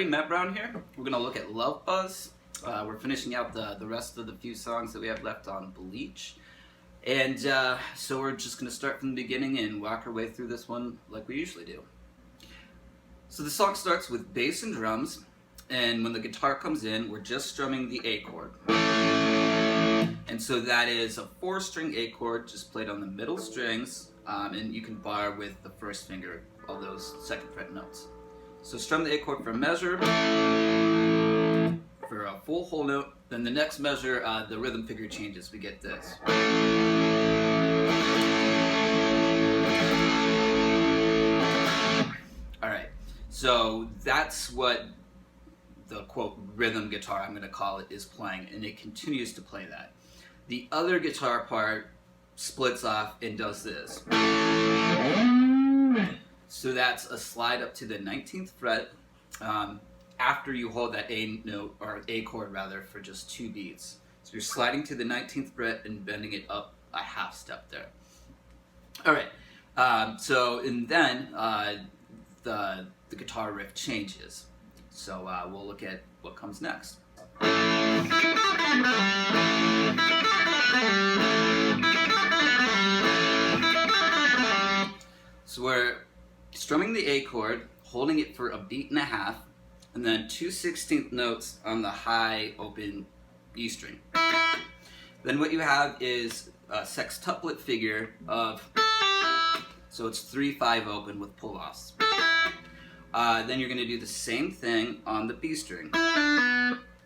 everybody, Matt Brown here. We're going to look at Love Buzz. We're finishing out the rest of the few songs that we have left on Bleach. And so we're just going to start from the beginning and walk our way through this one like we usually do. So the song starts with bass and drums, and when the guitar comes in, we're just strumming the A chord. And so that is a 4-string A chord just played on the middle strings, and you can bar with the first finger all those 2nd fret notes. So strum the A chord for a measure, for a full whole note, then the next measure, the rhythm figure changes. We get this. Alright, so that's what the quote rhythm guitar, I'm going to call it, is playing, and it continues to play that. The other guitar part splits off and does this. So that's a slide up to the 19th fret after you hold that A note, or A chord rather, for just 2 beats. So you're sliding to the 19th fret and bending it up a half step there. Alright, and then the guitar riff changes. So we'll look at what comes next. So we're strumming the A chord, holding it for a beat and a half, and then 2 16th notes on the high open E string. Then what you have is a sextuplet figure of, so it's 3/5 open with pull-offs. Then you're going to do the same thing on the B string.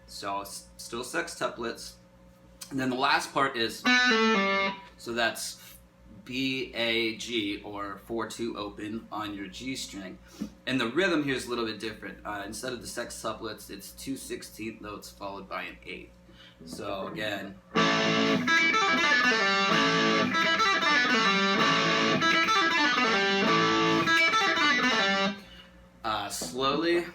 So still sextuplets. And then the last part is, so that's B, A, G, or 4/2 open on your G string. And the rhythm here is a little bit different. Instead of the sextuplets, it's 2 16th notes followed by an 8th. So again. Slowly.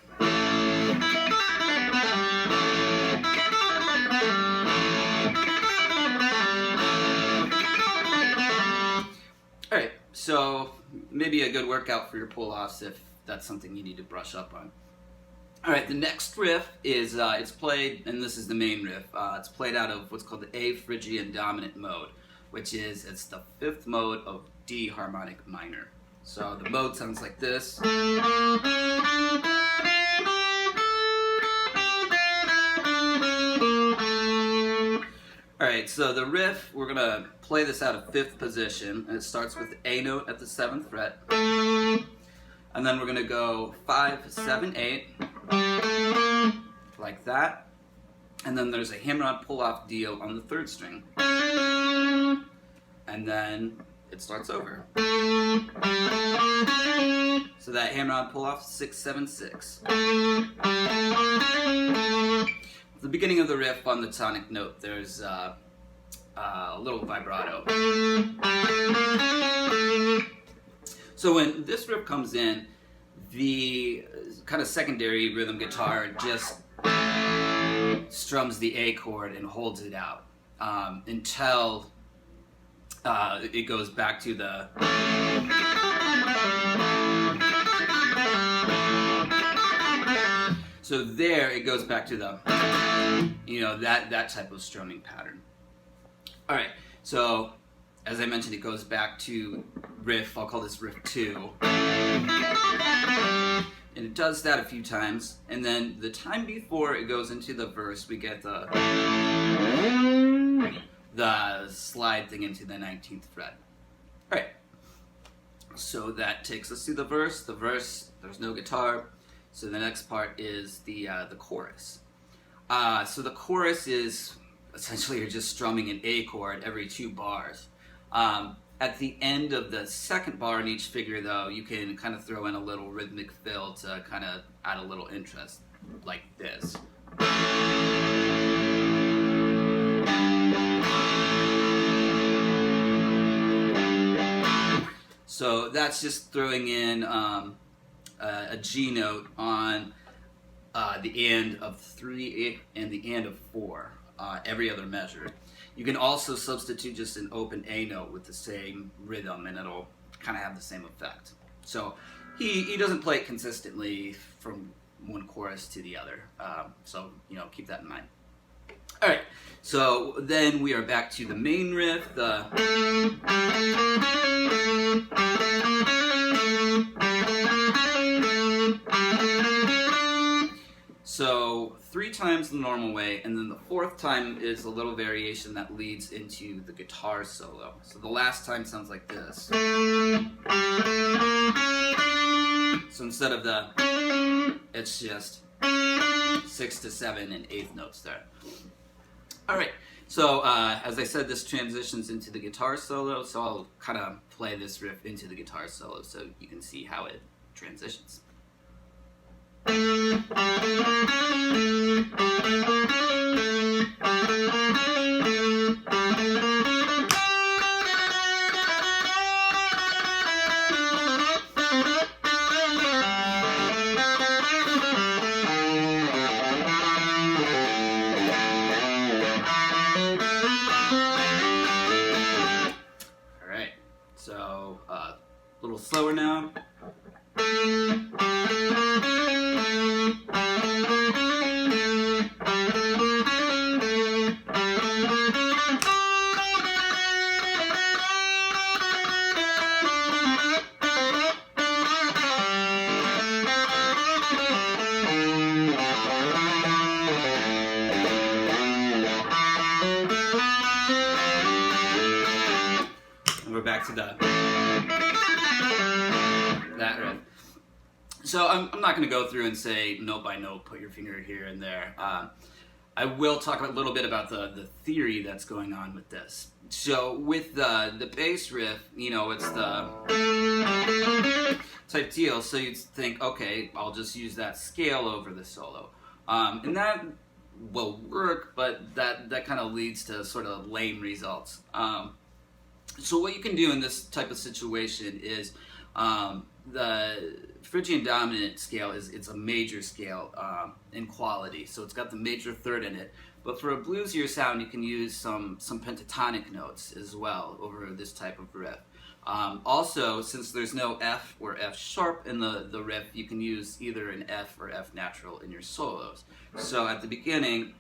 Alright, so maybe a good workout for your pull-offs if that's something you need to brush up on. Alright, the next riff is, it's played, and this is the main riff, it's played out of what's called the A Phrygian dominant mode, which is, it's the 5th mode of D harmonic minor. So the mode sounds like this. Alright, so the riff, we're going to play this out of 5th position, and it starts with the A note at the 7th fret, and then we're going to go 5, 7, 8, like that, and then there's a hammer-on pull-off deal on the 3rd string, and then it starts over. So that hammer-on pull-off, 6, 7, 6. At the beginning of the riff on the tonic note, there's a little vibrato. So when this riff comes in, the kind of secondary rhythm guitar just strums the A chord and holds it out until it goes back to the so there it goes back to the that type of strumming pattern. Alright, so as I mentioned, it goes back to riff, I'll call this riff 2. And it does that a few times, and then the time before it goes into the verse, we get the slide thing into the 19th fret. Alright, so that takes us to the verse. The verse, there's no guitar, so the next part is the chorus. So the chorus is, essentially you're just strumming an A chord every 2 bars. At the end of the 2nd bar in each figure, though, you can kind of throw in a little rhythmic fill to kind of add a little interest, like this. So that's just throwing in a G note on the end of 3 and the end of 4, every other measure. You can also substitute just an open A note with the same rhythm, and it'll kind of have the same effect. So he doesn't play it consistently from one chorus to the other. So, you know, keep that in mind. All right, so then we are back to the main riff, so 3 times the normal way, and then the 4th time is a little variation that leads into the guitar solo. So the last time sounds like this. So instead of it's just 6th to 7 and 8th notes there. All right, so as I said, this transitions into the guitar solo, so I'll kind of play this riff into the guitar solo so you can see how it transitions. So, a little slower now. And we're back to that riff. So I'm not going to go through and say note by note, put your finger here and there. I will talk a little bit about the theory that's going on with this. So with the bass riff, you know, it's the type deal. So you'd think, okay, I'll just use that scale over the solo. And that will work, but that kind of leads to sort of lame results. So what you can do in this type of situation is the Phrygian dominant scale it's a major scale in quality, so it's got the major third in it. But for a bluesier sound, you can use some pentatonic notes as well over this type of riff. Also, since there's no F or F sharp in the riff, you can use either an F or F natural in your solos. So at the beginning,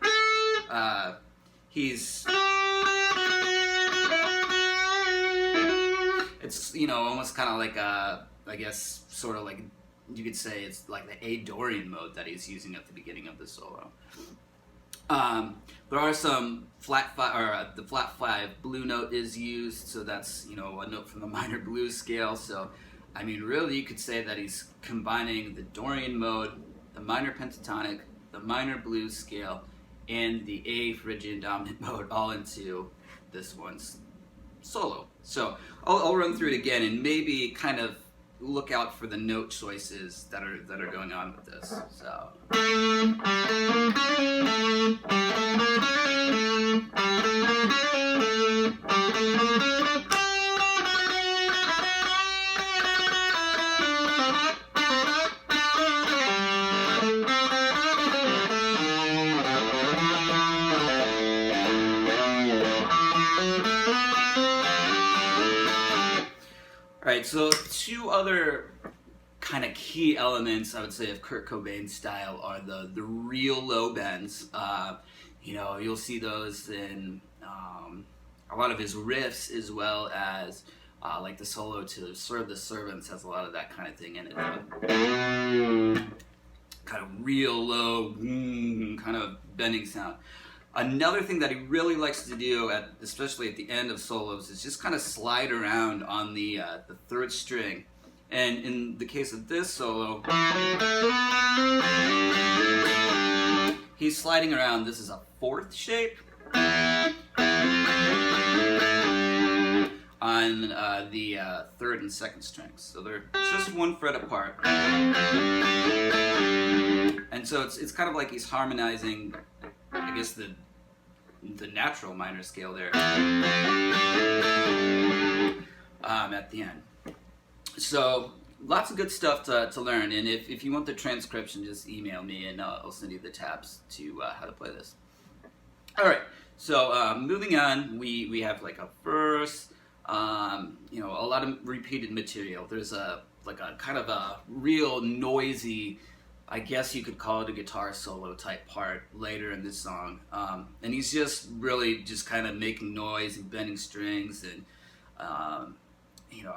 it's, you know, almost kind of like I guess sort of like you could say it's like the A Dorian mode that he's using at the beginning of the solo. There are some flat 5, or the flat 5 blue note is used, so that's, you know, a note from the minor blues scale. So I mean, really you could say that he's combining the Dorian mode, the minor pentatonic, the minor blues scale, and the A Phrygian dominant mode all into this one's solo. So I'll run through it again and maybe kind of look out for the note choices that are going on with this. So Alright, so 2 other kind of key elements, I would say, of Kurt Cobain's style are the real low bends. You know, you'll see those in a lot of his riffs, as well as like the solo to Serve the Servants has a lot of that kind of thing in it. Kind of real low, kind of bending sound. Another thing that he really likes to do, especially at the end of solos, is just kind of slide around on the 3rd string. And in the case of this solo, he's sliding around. This is a 4th shape on the 3rd and 2nd strings. So they're just 1 fret apart. And so it's kind of like he's harmonizing, I guess, the natural minor scale there at the end. So lots of good stuff to learn, and if you want the transcription, just email me and I'll send you the tabs to how to play this. Alright, so moving on, we have like a verse, you know, a lot of repeated material. There's a kind of a real noisy I guess you could call it a guitar solo type part later in this song. And he's just really just kind of making noise and bending strings, and I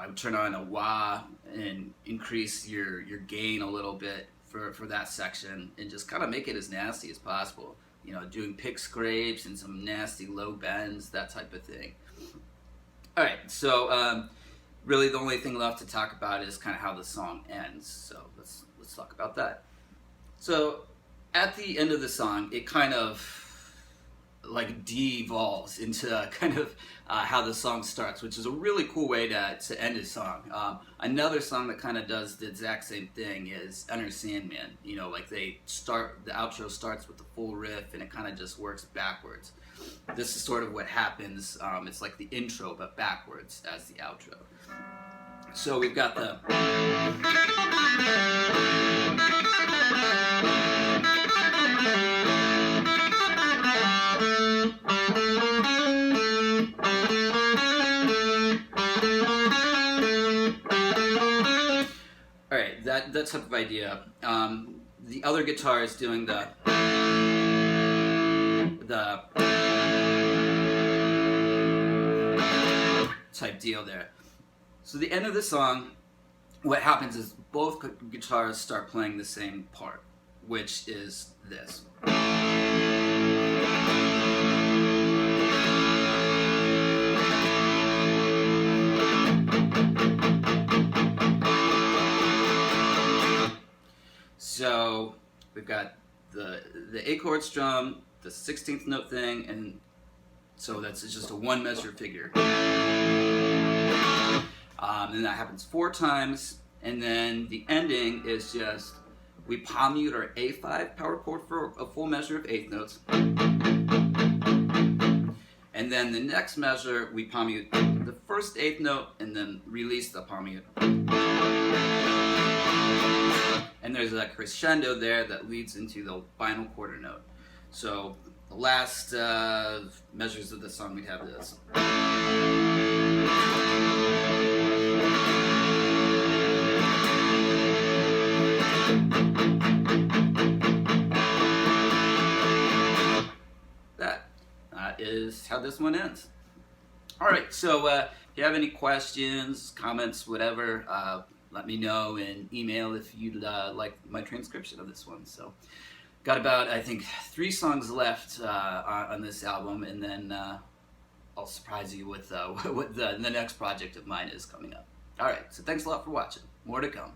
would turn on a wah and increase your gain a little bit for that section, and just kind of make it as nasty as possible. Doing pick scrapes and some nasty low bends, that type of thing. All right, so really the only thing left to talk about is kind of how the song ends. So let's talk about that. So at the end of the song, it kind of like devolves into kind of how the song starts, which is a really cool way to end a song. Another song that kind of does the exact same thing is Enter Sandman. Like the outro starts with the full riff and it kind of just works backwards. This is sort of what happens. It's like the intro but backwards as the outro. So we've got the Alright, that type of idea. The other guitar is doing the type deal there. So the end of the song, what happens is both guitars start playing the same part, which is this. So we've got the A chord strum, the 16th note thing, and so that's just a one measure figure. And that happens 4 times, and then the ending is just we palm mute our A5 power chord for a full measure of 8th notes, and then the next measure we palm mute the first 8th note and then release the palm mute. And there's a crescendo there that leads into the final quarter note. So the last measures of the song we have this. That is how this one ends. All right, so if you have any questions, comments, whatever, let me know and email if you'd like my transcription of this one. So got about, I think, 3 songs left on this album, and then I'll surprise you with what the next project of mine is coming up. All right, so thanks a lot for watching. More to come.